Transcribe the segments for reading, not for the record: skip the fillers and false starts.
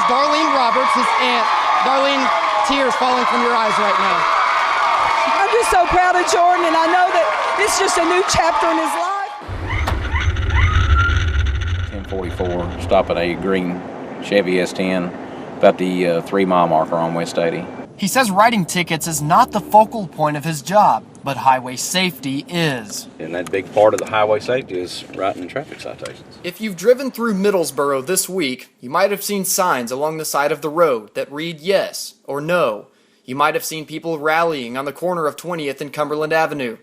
Darlene Roberts, his aunt. Darlene, tears falling from your eyes right now. I'm just so proud of Jordan, and I know that it's just a new chapter in his life. 1044, stopping a green Chevy S10 about the 3 mile marker on West 80. He says writing tickets is not the focal point of his job, but highway safety is. And that big part of the highway safety is writing traffic citations. If you've driven through Middlesboro this week, you might have seen signs along the side of the road that read yes or no. You might have seen people rallying on the corner of 20th and Cumberland Avenue.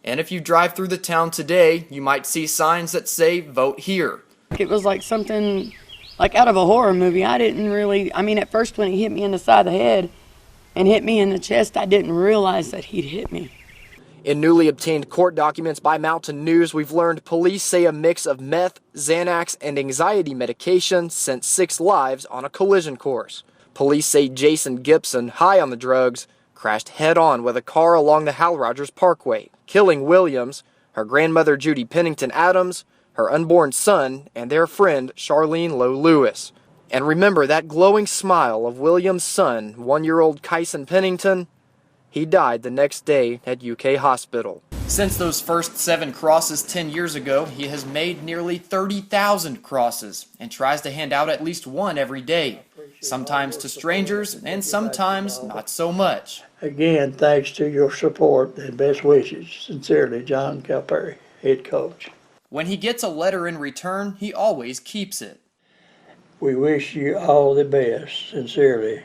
And if you drive through the town today, you might see signs that say vote here. It was like something like out of a horror movie. At first when he hit me in the side of the head and hit me in the chest, I didn't realize that he'd hit me. In newly obtained court documents by Mountain News, we've learned police say a mix of meth, Xanax, and anxiety medication sent 6 lives on a collision course. Police say Jason Gibson, high on the drugs, crashed head-on with a car along the Hal Rogers Parkway, killing Williams, her grandmother Judy Pennington Adams, her unborn son, and their friend Charlene Lowe Lewis. And remember that glowing smile of Williams' son, 1-year-old Kyson Pennington? He died the next day at UK Hospital. Since those first 7 crosses 10 years ago, he has made nearly 30,000 crosses and tries to hand out at least one every day, sometimes to strangers and sometimes not so much. Again, thanks to your support and best wishes. Sincerely, John Calipari, head coach. When he gets a letter in return, he always keeps it. We wish you all the best. Sincerely,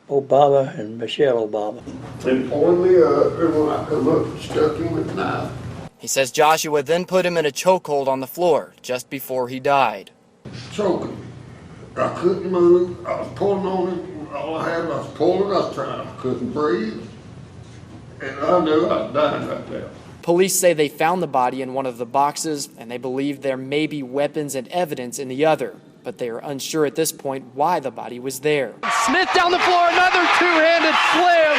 Obama and Michelle Obama. They pulled me up, and when I come up, stuck him with a knife. He says Joshua then put him in a chokehold on the floor just before he died. Choking me. I couldn't move. I was pulling on him. All I had was pulling. I was trying. I couldn't breathe. And I knew I was dying right there. Police say they found the body in one of the boxes, and they believe there may be weapons and evidence in the other, but they are unsure at this point why the body was there. Smith down the floor, another two-handed slam.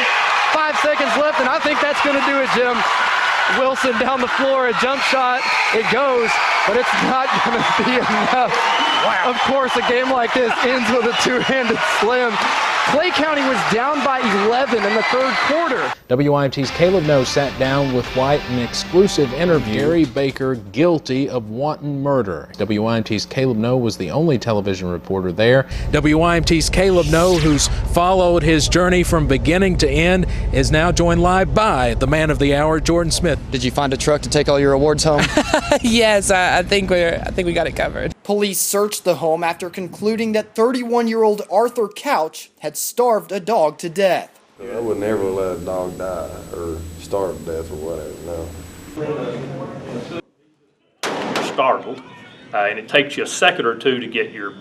5 seconds left, and I think that's going to do it, Jim. Wilson down the floor, a jump shot, it goes, but it's not going to be enough. Wow. Of course, a game like this ends with a two-handed slam. Clay County was down by 11 in the third quarter. WYMT's Caleb Noe sat down with White in an exclusive interview. Gary Baker guilty of wanton murder. WYMT's Caleb Noe was the only television reporter there. WYMT's Caleb Noe, who's followed his journey from beginning to end, is now joined live by the man of the hour, Jordan Smith. Did you find a truck to take all your awards home? Yes, I think we got it covered. Police searched the home after concluding that 31-year-old Arthur Couch had starved a dog to death. I would never let a dog die or starve to death or whatever, no. You're startled, and it takes you a second or two to get your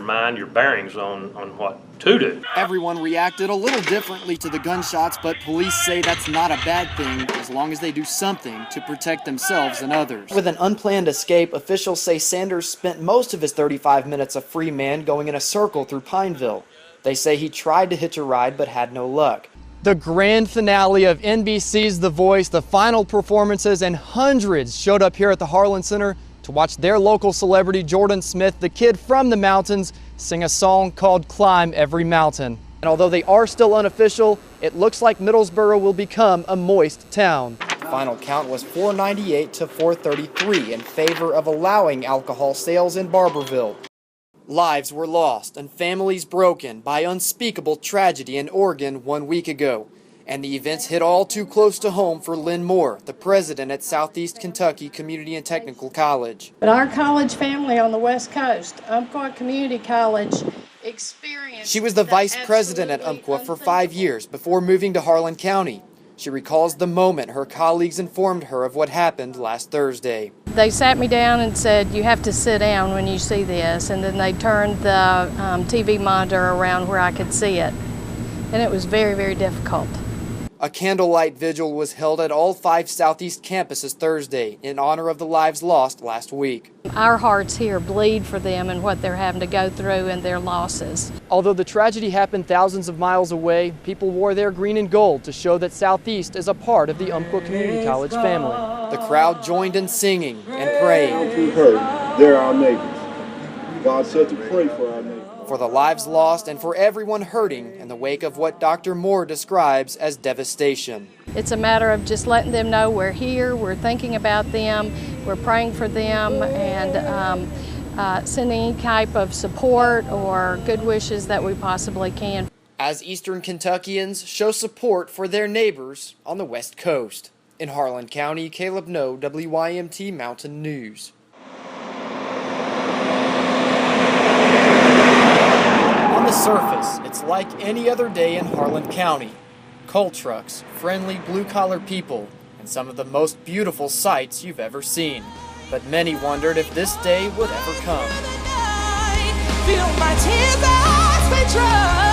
mind, your bearings on what to do. Everyone reacted a little differently to the gunshots, but police say that's not a bad thing as long as they do something to protect themselves and others. With an unplanned escape, officials say Sanders spent most of his 35 minutes a free man going in a circle through Pineville. They say he tried to hitch a ride but had no luck. The grand finale of NBC's The Voice, the final performances, and hundreds showed up here at the Harlan Center to watch their local celebrity Jordan Smith, the kid from the mountains, sing a song called Climb Every Mountain. And although they are still unofficial, it looks like Middlesboro will become a moist town. The final count was 498 to 433 in favor of allowing alcohol sales in Barberville. Lives were lost and families broken by unspeakable tragedy in Oregon 1 week ago. And the events hit all too close to home for Lynn Moore, the president at Southeast Kentucky Community and Technical College. But our college family on the West Coast, Umpqua Community College, experienced... She was the vice president at Umpqua for 5 years before moving to Harlan County. She recalls the moment her colleagues informed her of what happened last Thursday. They sat me down and said, you have to sit down when you see this, and then they turned the TV monitor around where I could see it. And it was very, very difficult. A candlelight vigil was held at all 5 Southeast campuses Thursday in honor of the lives lost last week. Our hearts here bleed for them and what they're having to go through and their losses. Although the tragedy happened thousands of miles away, people wore their green and gold to show that Southeast is a part of the Umpqua Community College family. The crowd joined in singing and praying. We've heard they're our neighbors. God said to pray for our neighbors. for the lives lost and for everyone hurting in the wake of what Dr. Moore describes as devastation. It's a matter of just letting them know we're here, we're thinking about them, we're praying for them, and sending any type of support or good wishes that we possibly can. As Eastern Kentuckians show support for their neighbors on the West Coast. In Harlan County, Caleb No, WYMT Mountain News. On the surface, it's like any other day in Harlan County. Coal trucks, friendly blue-collar people, and some of the most beautiful sights you've ever seen. But many wondered if this day would ever come. Feel my tears as they dry.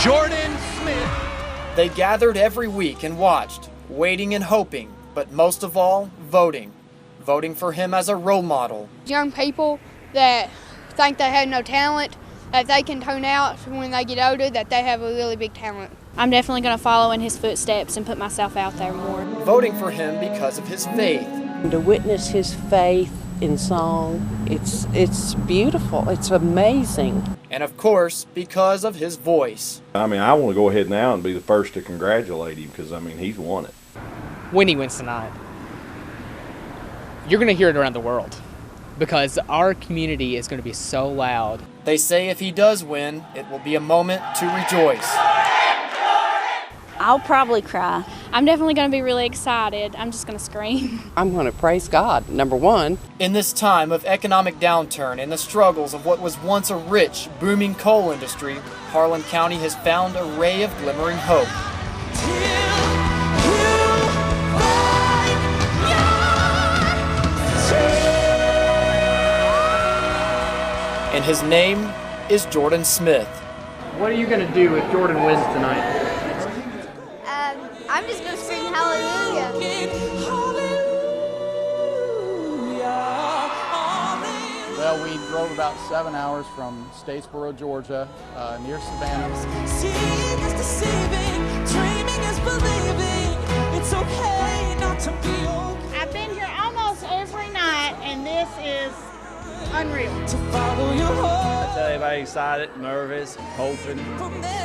Jordan Smith. They gathered every week and watched, waiting and hoping, but most of all, voting. Voting for him as a role model. Young people that think they have no talent, that they can turn out when they get older, that they have a really big talent. I'm definitely going to follow in his footsteps and put myself out there more. Voting for him because of his faith. To witness his faith in song, it's beautiful, it's amazing. And of course, because of his voice. I mean, I want to go ahead now and be the first to congratulate him because, I mean, he's won it. When he wins tonight, you're going to hear it around the world because our community is going to be so loud. They say if he does win, it will be a moment to rejoice. I'll probably cry. I'm definitely going to be really excited. I'm just going to scream. I'm going to praise God, number one. In this time of economic downturn and the struggles of what was once a rich, booming coal industry, Harlan County has found a ray of glimmering hope. And his name is Jordan Smith. What are you going to do if Jordan wins tonight? I'm just going to scream hallelujah. Well, we drove about 7 hours from Statesboro, Georgia, near Savannah. Seeing is deceiving, dreaming is believing. It's okay not to be okay. I've been here almost every night, and this is unreal. To follow your heart. I tell everybody excited, nervous, hoping,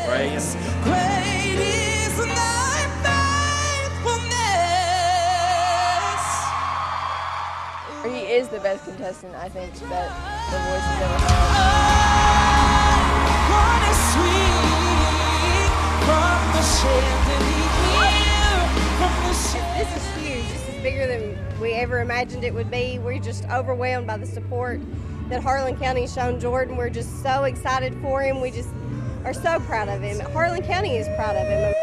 praying. Great is thy faithfulness. He is the best contestant, I think, that The Voice has ever had. This is huge. This is bigger than we ever imagined it would be. We're just overwhelmed by the support that Harlan County has shown Jordan. We're just so excited for him. We just are so proud of him. Harlan County is proud of him.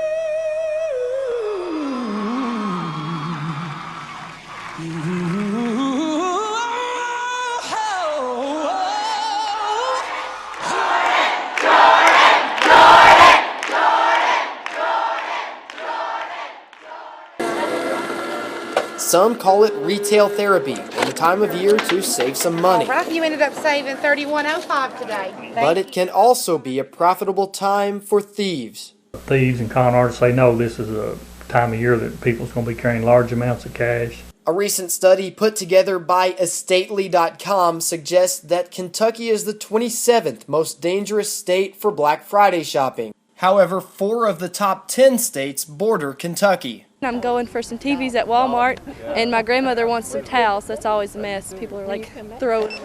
Some call it retail therapy in the time of year to save some money. All right, you ended up saving $31.05 today. But it can also be a profitable time for thieves. Thieves and con artists, they know this is a time of year that people's going to be carrying large amounts of cash. A recent study put together by estately.com suggests that Kentucky is the 27th most dangerous state for Black Friday shopping. However, 4 of the top 10 states border Kentucky. I'm going for some TVs at Walmart, and my grandmother wants some towels. That's always a mess. People are like throwing.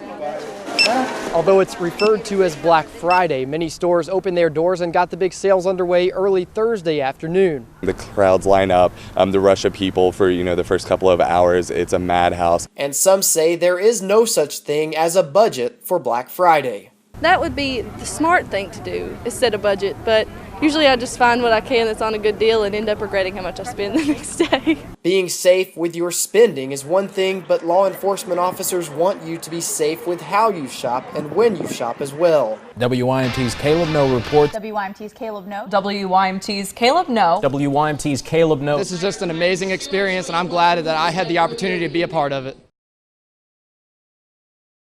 Although it's referred to as Black Friday, many stores opened their doors and got the big sales underway early Thursday afternoon. The crowds line up, the rush of people for, the first couple of hours. It's a madhouse. And some say there is no such thing as a budget for Black Friday. That would be the smart thing to do, is set a budget, but usually I just find what I can that's on a good deal and end up regretting how much I spend the next day. Being safe with your spending is one thing, but law enforcement officers want you to be safe with how you shop and when you shop as well. WYMT's Caleb No reports. WYMT's Caleb No. WYMT's Caleb No. WYMT's Caleb No. This is just an amazing experience, and I'm glad that I had the opportunity to be a part of it.